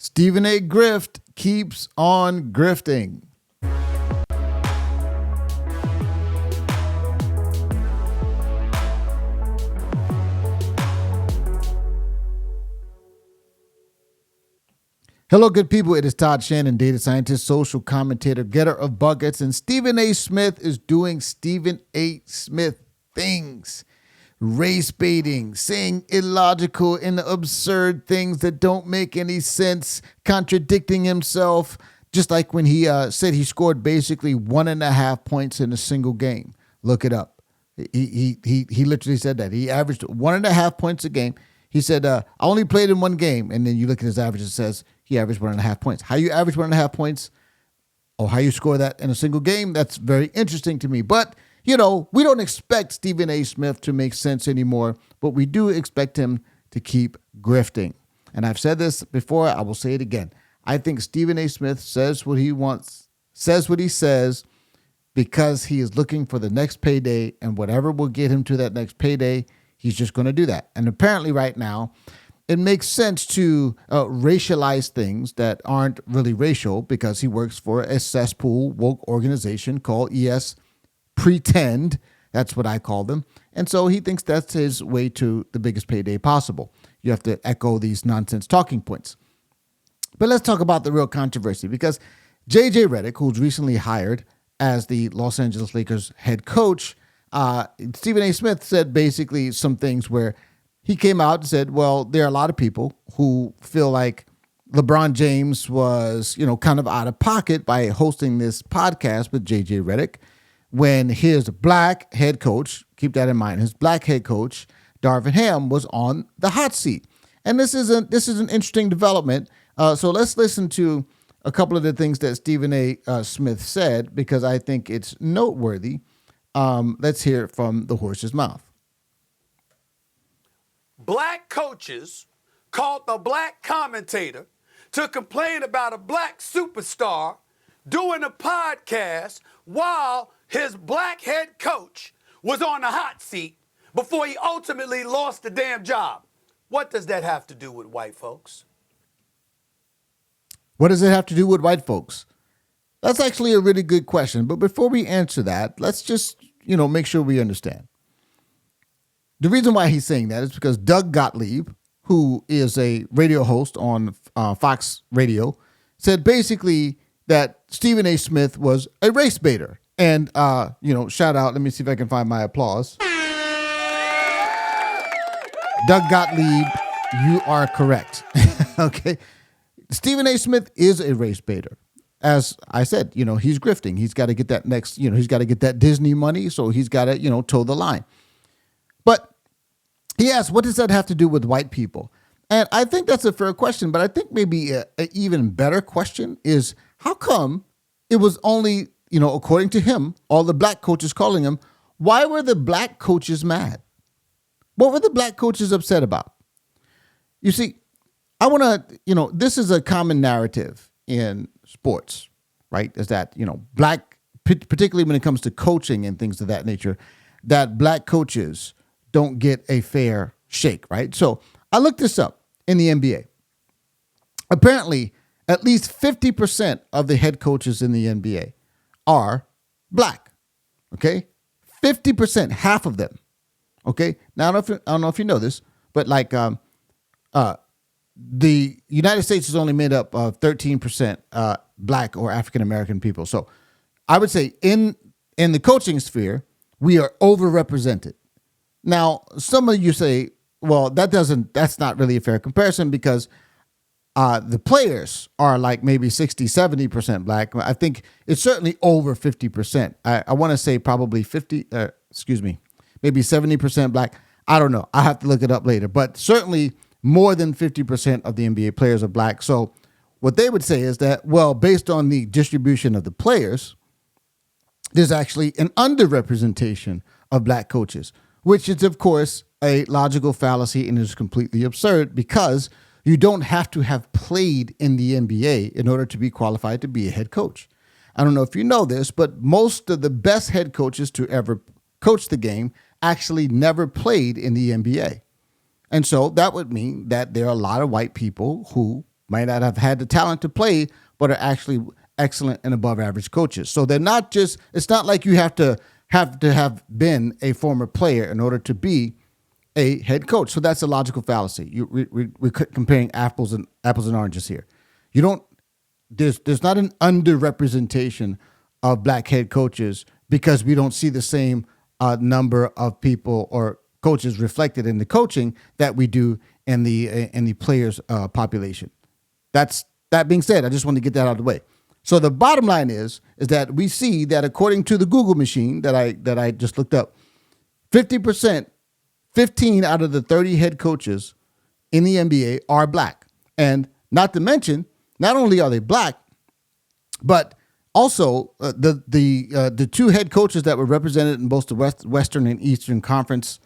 Stephen A. Grift keeps on grifting. Hello, good people. It is Todd Shannon, data scientist, social commentator, getter of buckets, and Stephen A. Smith is doing Stephen A. Smith things. Race baiting, saying illogical and absurd things that don't make any sense, contradicting himself, just like when he said he scored basically 1.5 points in a single game. Look it up. He literally said that. He averaged 1.5 points a game. He said, I only played in one game. And then you look at his average, it says he averaged 1.5 points. How you average 1.5 points or how you score that in a single game, that's very interesting to me. But, you know, we don't expect Stephen A. Smith to make sense anymore, but we do expect him to keep grifting. And I've said this before, I will say it again. I think Stephen A. Smith says what he wants, says what he says, because he is looking for the next payday, and whatever will get him to that next payday, he's just going to do that. And apparently right now, it makes sense to racialize things that aren't really racial because he works for a cesspool woke organization called ES Pretend. That's what I call them. And so he thinks that's his way to the biggest payday possible. You have to echo these nonsense talking points. But let's talk about the real controversy, because JJ Redick, who's recently hired as the Los Angeles Lakers head coach, Stephen A. Smith said basically some things where he came out and said, well, there are a lot of people who feel like LeBron James was, you know, kind of out of pocket by hosting this podcast with JJ Redick when his black head coach, keep that in mind, his black head coach, Darvin Ham, was on the hot seat. And this is an interesting development. So let's listen to a couple of the things that Stephen A. Smith said, because I think it's noteworthy. Let's hear it from the horse's mouth. Black coaches called the black commentator to complain about a black superstar doing a podcast while his black head coach was on the hot seat before he ultimately lost the damn job. What does that have to do with white folks? What does it have to do with white folks? That's actually a really good question. But before we answer that, let's just, make sure we understand. The reason why he's saying that is because Doug Gottlieb, who is a radio host on Fox Radio, said basically that Stephen A. Smith was a race baiter. And, shout out, let me see if I can find my applause. Doug Gottlieb, you are correct. Okay. Stephen A. Smith is a race baiter. As I said, he's grifting. He's got to get that next, he's got to get that Disney money. So he's got to, toe the line. But he asked, what does that have to do with white people? And I think that's a fair question. But I think maybe an even better question is, how come it was only, according to him, all the black coaches calling him, why were the black coaches mad? What were the black coaches upset about? You see, I want to, this is a common narrative in sports, right? Is that, black, particularly when it comes to coaching and things of that nature, that black coaches don't get a fair shake, right? So I looked this up in the NBA. Apparently, at least 50% of the head coaches in the NBA are black, okay? 50%, half of them, okay? Now, I don't know if you know this, but like the United States is only made up of 13% black or African-American people. So I would say in the coaching sphere, we are overrepresented. Now, some of you say, well, that's not really a fair comparison because the players are like maybe 60, 70% black. I think it's certainly over 50%. I want to say probably maybe 70% black. I don't know. I have to look it up later, but certainly more than 50% of the NBA players are black. So what they would say is that, well, based on the distribution of the players, there's actually an underrepresentation of black coaches, which is, of course, a logical fallacy and is completely absurd because you don't have to have played in the NBA in order to be qualified to be a head coach. I don't know if you know this, but most of the best head coaches to ever coach the game actually never played in the NBA. And so that would mean that there are a lot of white people who might not have had the talent to play, but are actually excellent and above average coaches. So they're not just, it's not like you have to have been a former player in order to be a head coach. So that's a logical fallacy. We're comparing apples and oranges here. You don't, there's not an underrepresentation of black head coaches because we don't see the same number of people or coaches reflected in the coaching that we do in the players population. That being said, I just want to get that out of the way. So the bottom line is that we see that according to the Google machine that I just looked up, 50%, 15 out of the 30 head coaches in the NBA are black. And not to mention, not only are they black, but also the two head coaches that were represented in both the Western and Eastern Conference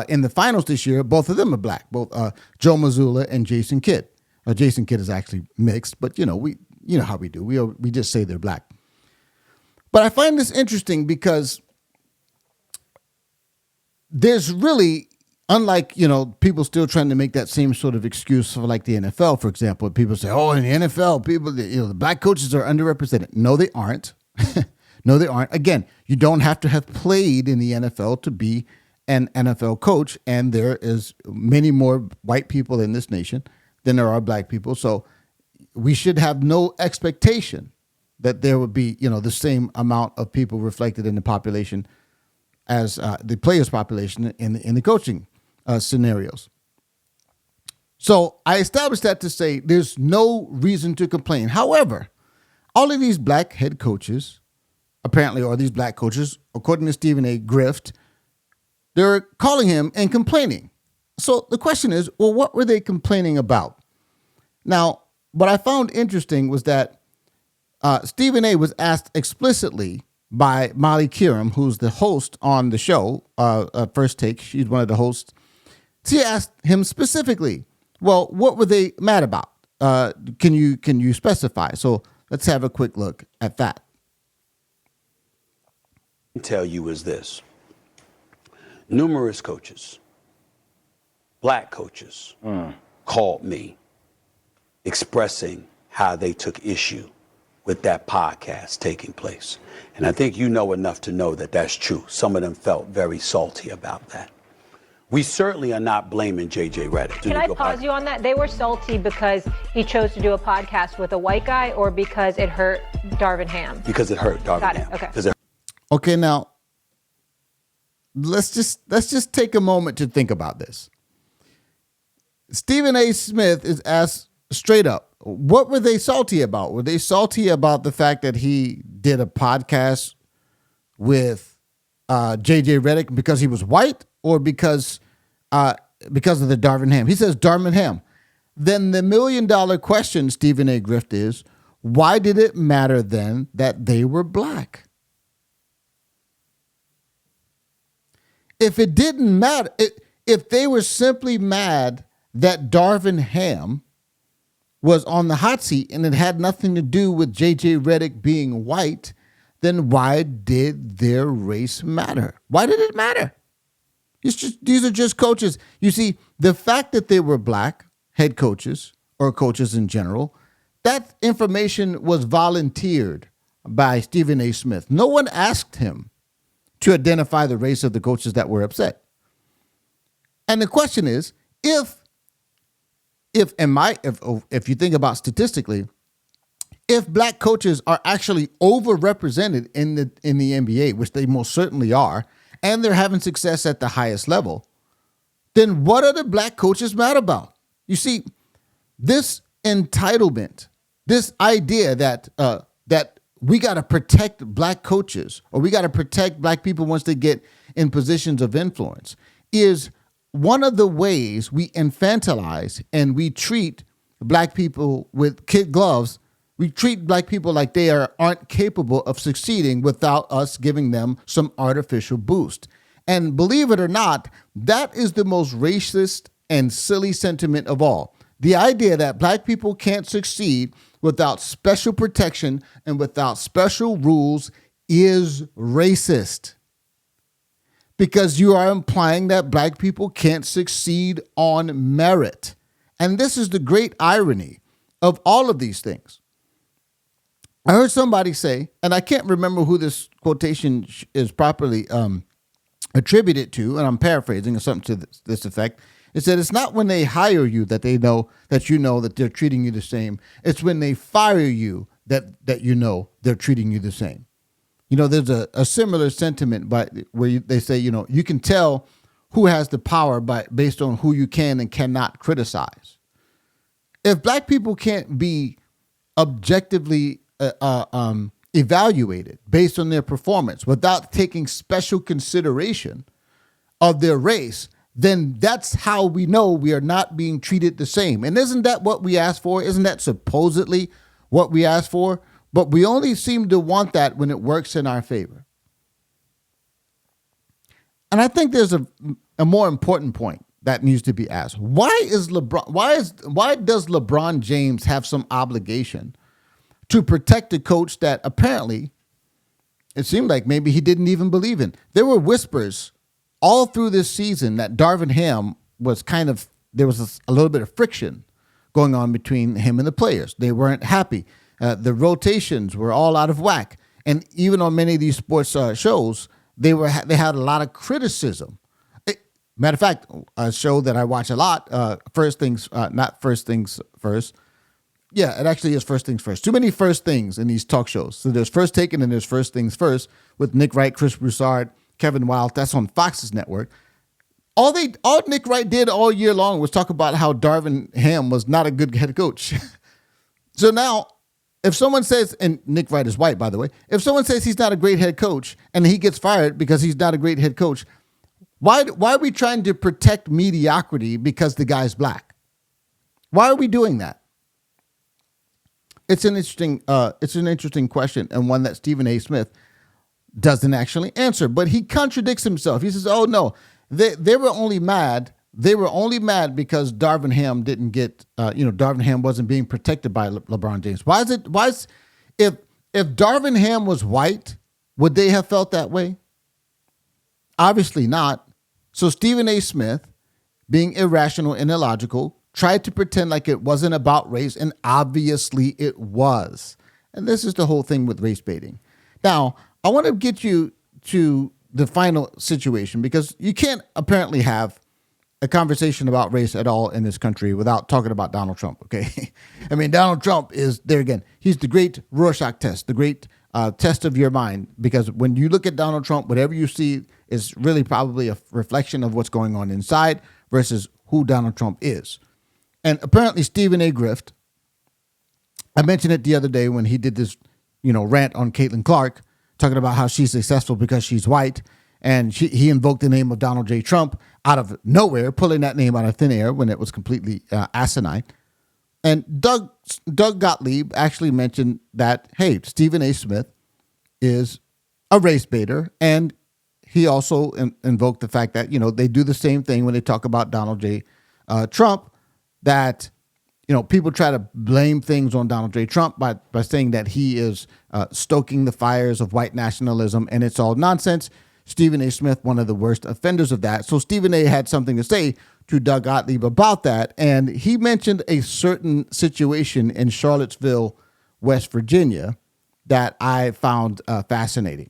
in the finals this year, both of them are black, both Joe Mazzulla and Jason Kidd. Jason Kidd is actually mixed, but you know how we do. We just say they're black. But I find this interesting because there's really, unlike, people still trying to make that same sort of excuse for like the NFL, for example, people say, oh, in the NFL, people, the black coaches are underrepresented. No, they aren't. No, they aren't. Again, you don't have to have played in the NFL to be an NFL coach. And there is many more white people in this nation than there are black people. So we should have no expectation that there would be, the same amount of people reflected in the population as the players' population in the coaching scenarios. So I established that to say there's no reason to complain. However, all of these black head coaches, apparently, or these black coaches, according to Stephen A. Grift, they're calling him and complaining. So the question is, well, what were they complaining about? Now, what I found interesting was that Stephen A. was asked explicitly by Molly Kiram, who's the host on the show, First Take. She's one of the hosts. She asked him specifically, well, what were they mad about? Can you specify? So let's have a quick look at that. Tell you is this. Numerous coaches, black coaches, called me expressing how they took issue with that podcast taking place. And I think you know enough to know that that's true. Some of them felt very salty about that. We certainly are not blaming J.J. Redick. Can I pause you on that? They were salty because he chose to do a podcast with a white guy or because it hurt Darvin Ham? Because it hurt Darvin Ham. Got it, okay. Okay, now, let's just take a moment to think about this. Stephen A. Smith is asked straight up, what were they salty about? Were they salty about the fact that he did a podcast with J.J. Redick because he was white or because of the Darvin Ham? He says Darvin Ham. Then the $1 million question, Stephen A. Grift, is, why did it matter then that they were black? If it didn't matter, if they were simply mad that Darvin Ham was on the hot seat and it had nothing to do with J.J. Redick being white, then why did their race matter? Why did it matter? These are just coaches. You see, the fact that they were black head coaches or coaches in general, that information was volunteered by Stephen A. Smith. No one asked him to identify the race of the coaches that were upset. And the question is, if you think about statistically, if black coaches are actually overrepresented in the NBA, which they most certainly are, and they're having success at the highest level, then what are the black coaches mad about? You see, this entitlement, this idea that we got to protect black coaches or we got to protect black people once they get in positions of influence is one of the ways we infantilize and we treat black people with kid gloves. We treat black people like they aren't capable of succeeding without us giving them some artificial boost. And believe it or not, that is the most racist and silly sentiment of all. The idea that black people can't succeed without special protection and without special rules is racist. Because you are implying that black people can't succeed on merit. And this is the great irony of all of these things. I heard somebody say, and I can't remember who this quotation is properly attributed to, and I'm paraphrasing or something to this effect. It said, it's not when they hire you that they know that you know that they're treating you the same. It's when they fire you that you know they're treating you the same. You know, there's a similar sentiment where they say, you know, you can tell who has the power based on who you can and cannot criticize. If black people can't be objectively evaluated based on their performance without taking special consideration of their race, then that's how we know we are not being treated the same. And isn't that what we asked for? Isn't that supposedly what we asked for? But we only seem to want that when it works in our favor. And I think there's a more important point that needs to be asked. Why does LeBron James have some obligation to protect a coach that apparently it seemed like maybe he didn't even believe in? There were whispers all through this season that Darvin Ham was there was a little bit of friction going on between him and the players. They weren't happy. The rotations were all out of whack. And even on many of these sports shows, they had a lot of criticism. Matter of fact, a show that I watch a lot, not First Things First. Yeah, it actually is First Things First. Too many first things in these talk shows. So there's First Take and then there's First Things First with Nick Wright, Chris Broussard, Kevin Wilde. That's on Fox's network. All Nick Wright did all year long was talk about how Darvin Ham was not a good head coach. So now, if someone says, and Nick Wright is white, by the way, if someone says he's not a great head coach and he gets fired because he's not a great head coach, why are we trying to protect mediocrity because the guy's black? Why are we doing that? It's an interesting question, and one that Stephen A. Smith doesn't actually answer. But he contradicts himself. He says, "Oh no, they were only mad. They were only mad because Darvin Ham didn't get, Darvin Ham wasn't being protected by LeBron James. If Darvin Ham was white, would they have felt that way? Obviously not. So Stephen A. Smith, being irrational and illogical, tried to pretend like it wasn't about race, and obviously it was. And this is the whole thing with race baiting. Now, I want to get you to the final situation, because you can't apparently have a conversation about race at all in this country without talking about Donald Trump, okay? I mean, Donald Trump is, there again, he's the great Rorschach test, the great test of your mind, because when you look at Donald Trump, whatever you see is really probably a reflection of what's going on inside versus who Donald Trump is. And apparently Stephen A. Grift, I mentioned it the other day when he did this, rant on Caitlin Clark, talking about how she's successful because she's white, and he invoked the name of Donald J. Trump out of nowhere, pulling that name out of thin air when it was completely asinine. And Doug Gottlieb actually mentioned that, hey, Stephen A. Smith is a race baiter, and he also invoked the fact that, they do the same thing when they talk about Donald J. Trump, that, people try to blame things on Donald J. Trump by saying that he is stoking the fires of white nationalism, and it's all nonsense. Stephen A. Smith, one of the worst offenders of that. So Stephen A. had something to say to Doug Gottlieb about that, and he mentioned a certain situation in Charlottesville, West Virginia, that I found fascinating.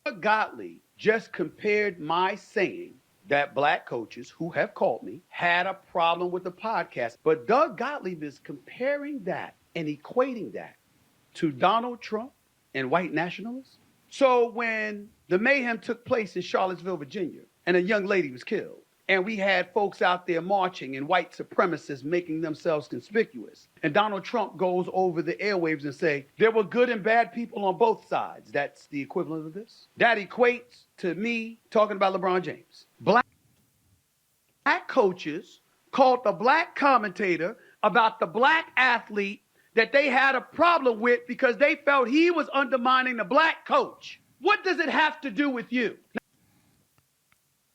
Doug Gottlieb just compared my saying that black coaches who have called me had a problem with the podcast. But Doug Gottlieb is comparing that and equating that to Donald Trump and white nationalists. So when the mayhem took place in Charlottesville, Virginia, and a young lady was killed, and we had folks out there marching and white supremacists making themselves conspicuous, and Donald Trump goes over the airwaves and say, there were good and bad people on both sides. That's the equivalent of this. That equates to me talking about LeBron James. Black coaches called the black commentator about the black athlete that they had a problem with because they felt he was undermining the black coach. What does it have to do with you?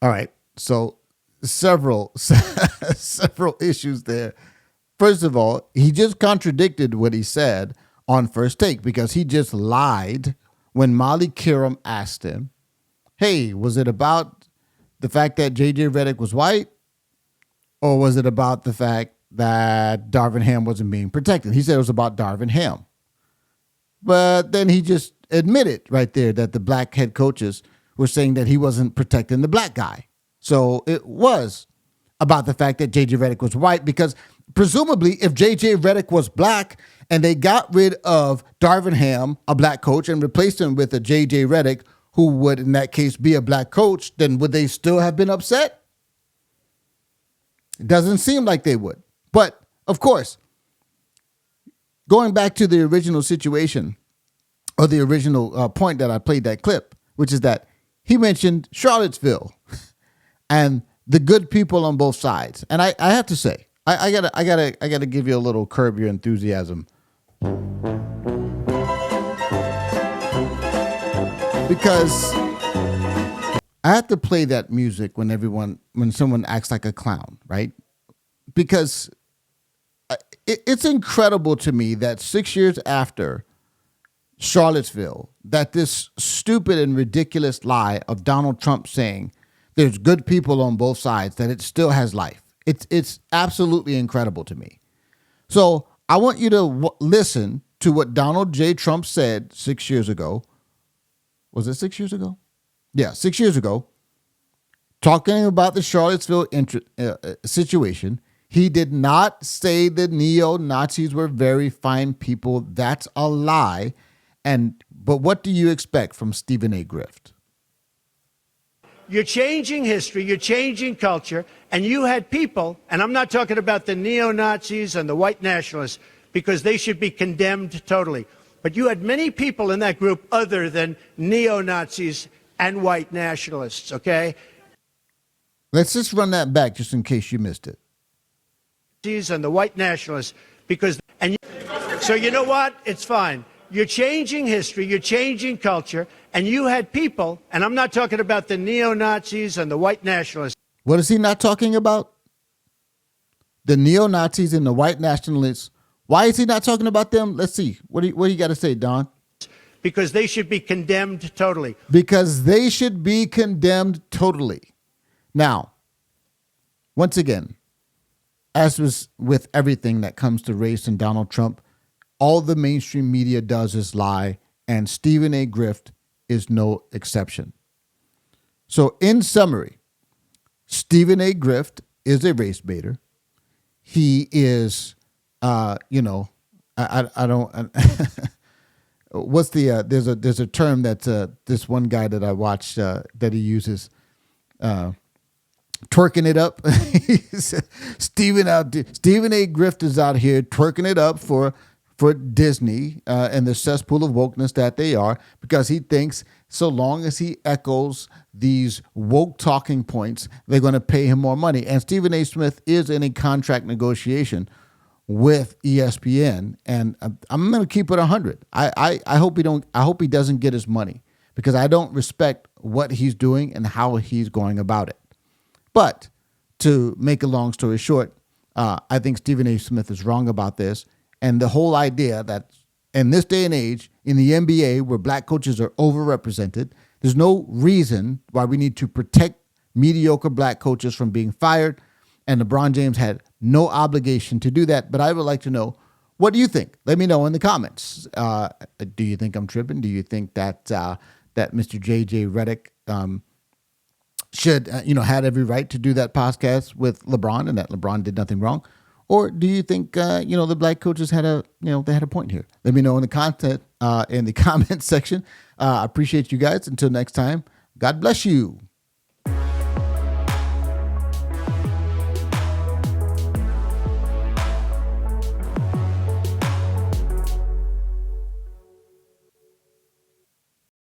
All right. So several issues there. First of all, he just contradicted what he said on First Take, because he just lied when Molly Kiram asked him, hey, was it about the fact that J.J. Redick was white? Or was it about the fact that Darvin Ham wasn't being protected. He said it was about Darvin Ham. But then he just admitted right there that the black head coaches were saying that he wasn't protecting the black guy. So it was about the fact that J.J. Redick was white, because presumably if J.J. Redick was black and they got rid of Darvin Ham, a black coach, and replaced him with a J.J. Redick, who would in that case be a black coach, then would they still have been upset? It doesn't seem like they would. But, of course, going back to the original situation, or the original point that I played that clip, which is that he mentioned Charlottesville and the good people on both sides. And I have to say, I gotta give you a little Curb Your Enthusiasm. Because I have to play that music when someone acts like a clown, right? Because it's incredible to me that 6 years after Charlottesville, that this stupid and ridiculous lie of Donald Trump saying there's good people on both sides, that it still has life. It's absolutely incredible to me. So I want you to listen to what Donald J. Trump said 6 years ago. Was it 6 years ago? Yeah, 6 years ago, talking about the Charlottesville situation. He did not say the neo-Nazis were very fine people. That's a lie. But what do you expect from Stephen A. Grift? You're changing history, you're changing culture, and you had people, and I'm not talking about the neo-Nazis and the white nationalists, because they should be condemned totally. But you had many people in that group other than neo-Nazis and white nationalists, okay? Let's just run that back just in case you missed it. And the white nationalists, so you know what? It's fine. You're changing history, you're changing culture, and you had people, and I'm not talking about the neo-Nazis and the white nationalists. What is he not talking about? The neo-Nazis and the white nationalists. Why is he not talking about them? Let's see. What do you got to say, Don? Because they should be condemned totally. Because they should be condemned totally. Now, once again, as was with everything that comes to race and Donald Trump, all the mainstream media does is lie, and Stephen A. Grift is no exception. So in summary, Stephen A. Grift is a race baiter. He is, I don't, what's the, there's a term that this one guy that I watched that he uses, twerking it up. Stephen A. Grift is out here twerking it up for Disney and the cesspool of wokeness that they are, because he thinks so long as he echoes these woke talking points, they're going to pay him more money. And Stephen A. Smith is in a contract negotiation with ESPN, and I'm going to keep it 100. I hope he doesn't get his money, because I don't respect what he's doing and how he's going about it. But to make a long story short, I think Stephen A. Smith is wrong about this. And the whole idea that in this day and age, in the NBA, where black coaches are overrepresented, there's no reason why we need to protect mediocre black coaches from being fired. And LeBron James had no obligation to do that. But I would like to know, what do you think? Let me know in the comments. Do you think I'm tripping? Do you think that that Mr. J.J. Redick should, had every right to do that podcast with LeBron, and that LeBron did nothing wrong? Or do you think, the black coaches had they had a point here? Let me know in the comment section. I appreciate you guys. Until next time, God bless you.